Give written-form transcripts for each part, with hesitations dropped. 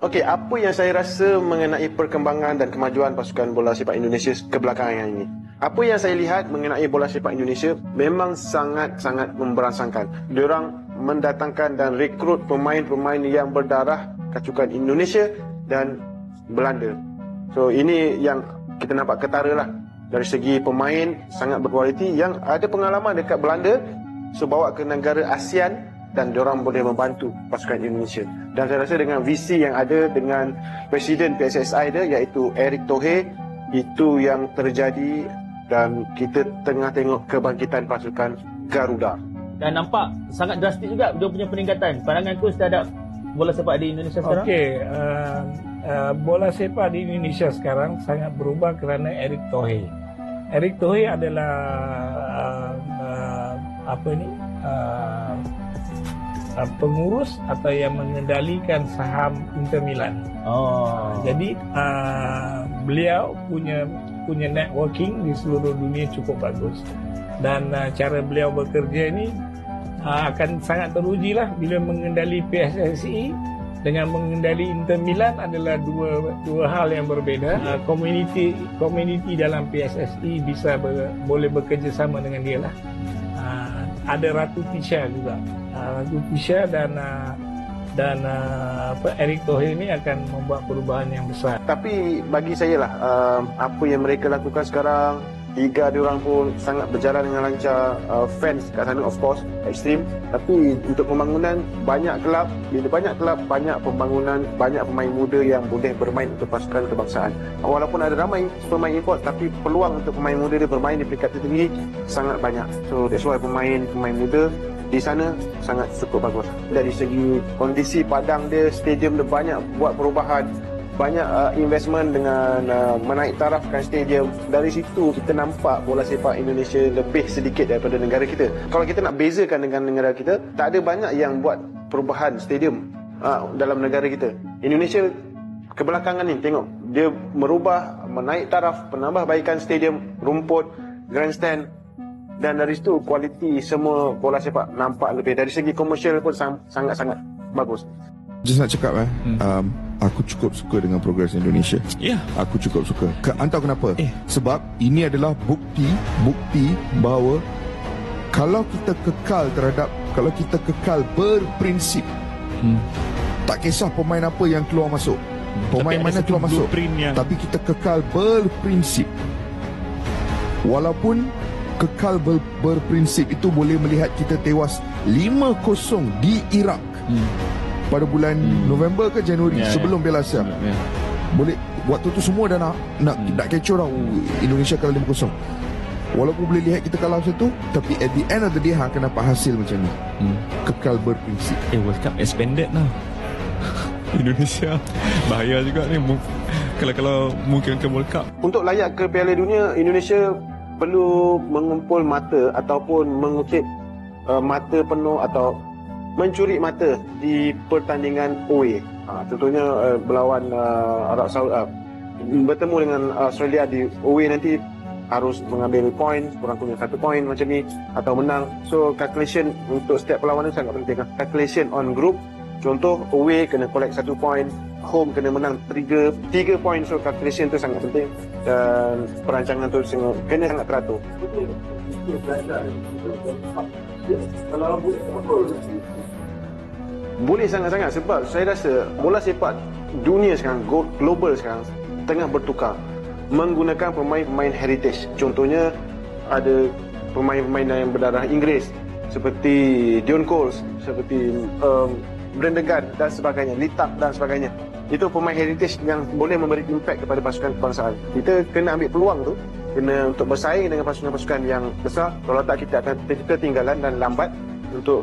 Okey, apa yang saya rasa mengenai perkembangan dan kemajuan pasukan bola sepak Indonesia kebelakangan ini? Apa yang saya lihat mengenai bola sepak Indonesia memang sangat-sangat memberangsangkan. Diorang mendatangkan dan rekrut pemain-pemain yang berdarah kacukan Indonesia dan Belanda. So ini yang kita nampak ketara lah. Dari segi pemain sangat berkualiti yang ada pengalaman dekat Belanda, so bawa ke negara ASEAN dan diorang boleh membantu pasukan Indonesia. Dan saya rasa dengan visi yang ada dengan Presiden PSSI dia iaitu Erick Thohir, itu yang terjadi dan kita tengah tengok kebangkitan pasukan Garuda. Dan nampak sangat drastis juga dia punya peningkatan. Pandangan coach terhadap bola sepak di Indonesia sekarang? Okey, bola sepak di Indonesia sekarang sangat berubah kerana Erick Thohir. Erick Thohir adalah pengurus atau yang mengendalikan saham Inter Milan. Jadi beliau punya networking di seluruh dunia cukup bagus. Dan cara beliau bekerja ini akan sangat teruji lah bila mengendali PSSI dengan mengendali Inter Milan adalah dua hal yang berbeda. Komuniti dalam PSSI boleh bekerja sama dengan dia lah. Ada Ratu Tisha juga. Ratu Tisha dan Erick Thohir ini akan membuat perubahan yang besar. Tapi bagi saya lah, apa yang mereka lakukan sekarang, liga diorang pun sangat berjalan dengan lancar. Fans kat sana of course ekstrim, tapi untuk pembangunan banyak kelab, bila banyak kelab, banyak pembangunan, banyak pemain muda yang boleh bermain untuk pasukan kebangsaan. Walaupun ada ramai pemain import, tapi peluang untuk pemain muda dia bermain di peringkat tertinggi sangat banyak. So that's why pemain muda di sana sangat cukup bagus. Dari segi kondisi padang dia, stadium dia banyak buat perubahan, banyak investment dengan menaik tarafkan stadium. Dari situ kita nampak bola sepak Indonesia lebih sedikit daripada negara kita. Kalau kita nak bezakan dengan negara kita, tak ada banyak yang buat perubahan stadium dalam negara kita. Indonesia kebelakangan ni tengok dia merubah, menaik taraf, penambahbaikan stadium, rumput, grandstand, dan dari situ kualiti semua bola sepak nampak lebih. Dari segi komersial pun sangat-sangat bagus. Just nak cakap aku cukup suka dengan progres Indonesia. Ya. Yeah. Aku cukup suka. Entah kenapa. Sebab ini adalah bukti bahawa kalau kita kekal berprinsip, tak kisah pemain apa yang keluar masuk, pemain mana keluar masuk, tapi kita kekal berprinsip. Walaupun kekal berprinsip itu boleh melihat kita tewas 5-0 di Iraq. Pada bulan November ke Januari sebelum Piala Asia. Boleh waktu tu semua dah nak kecoh dah. Indonesia kalah 5-0. Walaupun boleh lihat kita kalah satu, tapi at the end of the day akan dapat hasil macam ni. Kekal berprinsip. World Cup expanded lah. Indonesia bahaya juga ni kalau mungkin ke World Cup. Untuk layak ke Piala Dunia, Indonesia perlu mengumpul mata ataupun mengutip mata penuh atau mencuri mata di pertandingan away. Contohnya berlawan Arab Saudi, bertemu dengan Australia di away nanti harus mengambil poin, kurang kurang 1 poin macam ni atau menang. So calculation untuk setiap perlawanan sangat penting. Calculation on group, contoh away kena collect 1 poin, home kena menang 3 poin. So calculation tu sangat penting dan perancangan tu kena sangat teratur. Boleh sangat-sangat, sebab saya rasa bola sepak dunia sekarang, global sekarang tengah bertukar menggunakan pemain-pemain heritage. Contohnya ada pemain-pemain yang berdarah Inggeris seperti Dion Coles, seperti Brendan dan sebagainya, Litak dan sebagainya. Itu pemain heritage yang boleh memberi impact kepada pasukan kebangsaan. Kita kena ambil peluang tu, kena untuk bersaing dengan pasukan-pasukan yang besar. Kalau tak, kita akan ketinggalan dan lambat untuk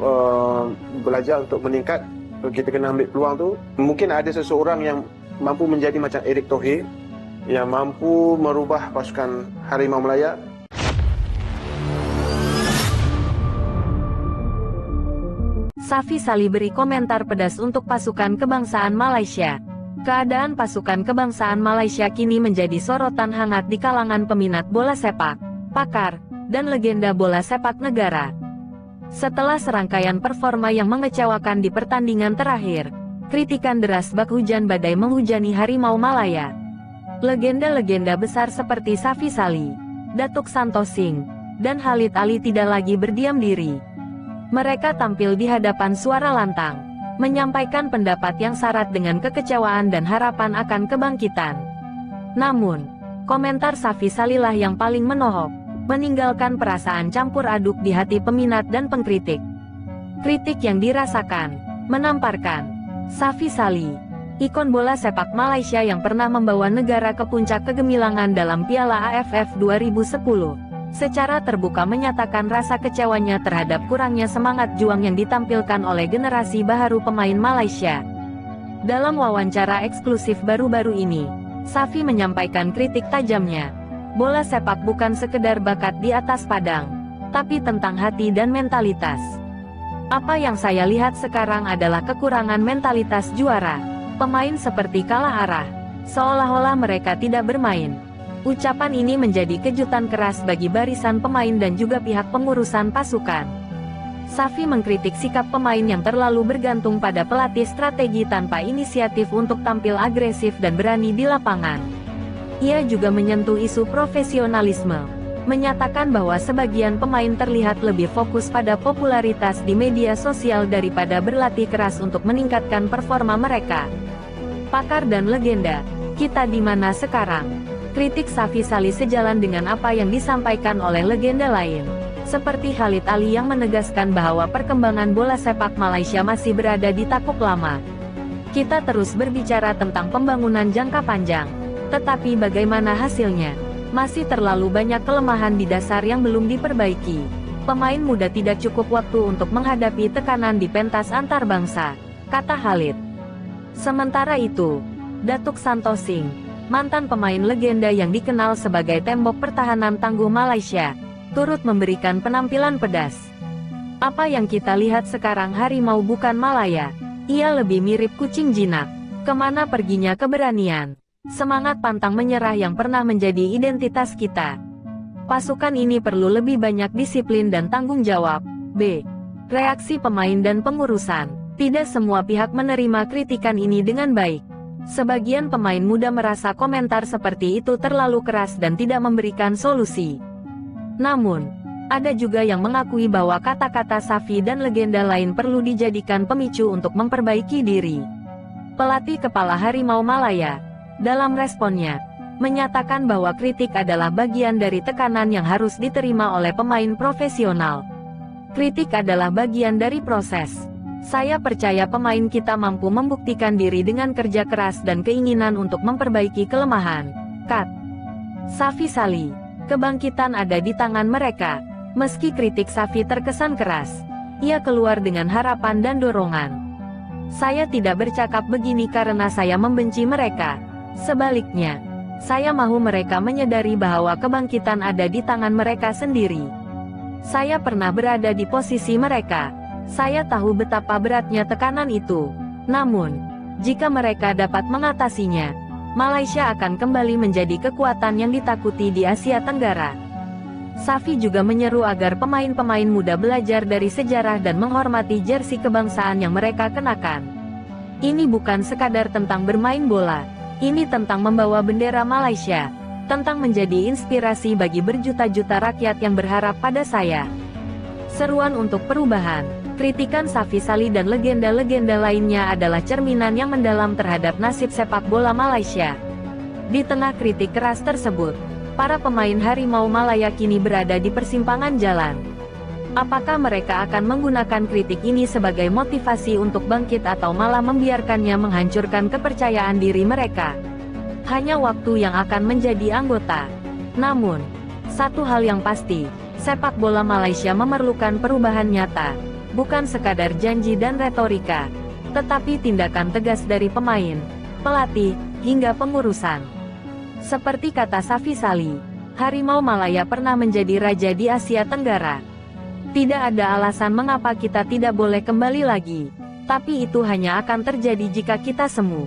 belajar, untuk meningkat. So, kita kena ambil peluang tu. Mungkin ada seseorang yang mampu menjadi macam Erick Thohir, yang mampu merubah pasukan Harimau Melaya. Safi Sali beri komentar pedas untuk pasukan kebangsaan Malaysia. Keadaan pasukan kebangsaan Malaysia kini menjadi sorotan hangat di kalangan peminat bola sepak, pakar, dan legenda bola sepak negara. Setelah serangkaian performa yang mengecewakan di pertandingan terakhir, Kritikan deras bak hujan badai menghujani Harimau Malaya. Legenda-legenda besar seperti Safi Sali, Datuk Santo Singh, dan Khalid Ali tidak lagi berdiam diri. Mereka tampil di hadapan suara lantang, menyampaikan pendapat yang syarat dengan kekecewaan dan harapan akan kebangkitan. Namun, komentar Safi Salilah yang paling menohok, meninggalkan perasaan campur aduk di hati peminat dan pengkritik. Kritik yang dirasakan, menamparkan Safi Sali, ikon bola sepak Malaysia yang pernah membawa negara ke puncak kegemilangan dalam Piala AFF 2010, secara terbuka menyatakan rasa kecewanya terhadap kurangnya semangat juang yang ditampilkan oleh generasi baru pemain Malaysia. Dalam wawancara eksklusif baru-baru ini, Safi menyampaikan kritik tajamnya. Bola sepak bukan sekedar bakat di atas padang, tapi tentang hati dan mentalitas. Apa yang saya lihat sekarang adalah kekurangan mentalitas juara. Pemain seperti kalah arah, seolah-olah mereka tidak bermain. Ucapan ini menjadi kejutan keras bagi barisan pemain dan juga pihak pengurusan pasukan. Safi mengkritik sikap pemain yang terlalu bergantung pada pelatih strategi tanpa inisiatif untuk tampil agresif dan berani di lapangan. Ia juga menyentuh isu profesionalisme, menyatakan bahwa sebagian pemain terlihat lebih fokus pada popularitas di media sosial daripada berlatih keras untuk meningkatkan performa mereka. Pakar dan legenda, kita di mana sekarang? Kritik Safi Sali sejalan dengan apa yang disampaikan oleh legenda lain, seperti Khalid Ali yang menegaskan bahwa perkembangan bola sepak Malaysia masih berada di takuk lama. Kita terus berbicara tentang pembangunan jangka panjang, tetapi bagaimana hasilnya? Masih terlalu banyak kelemahan di dasar yang belum diperbaiki. Pemain muda tidak cukup waktu untuk menghadapi tekanan di pentas antar bangsa, kata Khalid. Sementara itu, Datuk Santo Singh, mantan pemain legenda yang dikenal sebagai tembok pertahanan tangguh Malaysia, turut memberikan penampilan pedas. Apa yang kita lihat sekarang harimau bukan Malaya. Ia lebih mirip kucing jinak. Kemana perginya keberanian? Semangat pantang menyerah yang pernah menjadi identitas kita. Pasukan ini perlu lebih banyak disiplin dan tanggung jawab. B. Reaksi pemain dan pengurusan. Tidak semua pihak menerima kritikan ini dengan baik. Sebagian pemain muda merasa komentar seperti itu terlalu keras dan tidak memberikan solusi. Namun, ada juga yang mengakui bahwa kata-kata Safi dan legenda lain perlu dijadikan pemicu untuk memperbaiki diri. Pelatih kepala Harimau Malaya, dalam responnya, menyatakan bahwa kritik adalah bagian dari tekanan yang harus diterima oleh pemain profesional. Kritik adalah bagian dari proses. Saya percaya pemain kita mampu membuktikan diri dengan kerja keras dan keinginan untuk memperbaiki kelemahan. Kat. Safi Sali, kebangkitan ada di tangan mereka. Meski kritik Safi terkesan keras, ia keluar dengan harapan dan dorongan. Saya tidak bercakap begini karena saya membenci mereka. Sebaliknya, saya mahu mereka menyadari bahwa kebangkitan ada di tangan mereka sendiri. Saya pernah berada di posisi mereka. Saya tahu betapa beratnya tekanan itu. Namun, jika mereka dapat mengatasinya, Malaysia akan kembali menjadi kekuatan yang ditakuti di Asia Tenggara. Safi juga menyeru agar pemain-pemain muda belajar dari sejarah dan menghormati jersey kebangsaan yang mereka kenakan. Ini bukan sekadar tentang bermain bola. Ini tentang membawa bendera Malaysia, tentang menjadi inspirasi bagi berjuta-juta rakyat yang berharap pada saya. Seruan untuk perubahan, kritikan Safi Sali dan legenda-legenda lainnya adalah cerminan yang mendalam terhadap nasib sepak bola Malaysia. Di tengah kritik keras tersebut, para pemain Harimau Malaya kini berada di persimpangan jalan. Apakah mereka akan menggunakan kritik ini sebagai motivasi untuk bangkit atau malah membiarkannya menghancurkan kepercayaan diri mereka? Hanya waktu yang akan menjadi anggota. Namun, satu hal yang pasti, sepak bola Malaysia memerlukan perubahan nyata, bukan sekadar janji dan retorika, tetapi tindakan tegas dari pemain, pelatih, hingga pengurusan. Seperti kata Safi Sali, Harimau Malaya pernah menjadi raja di Asia Tenggara. Tidak ada alasan mengapa kita tidak boleh kembali lagi, tapi itu hanya akan terjadi jika kita semu.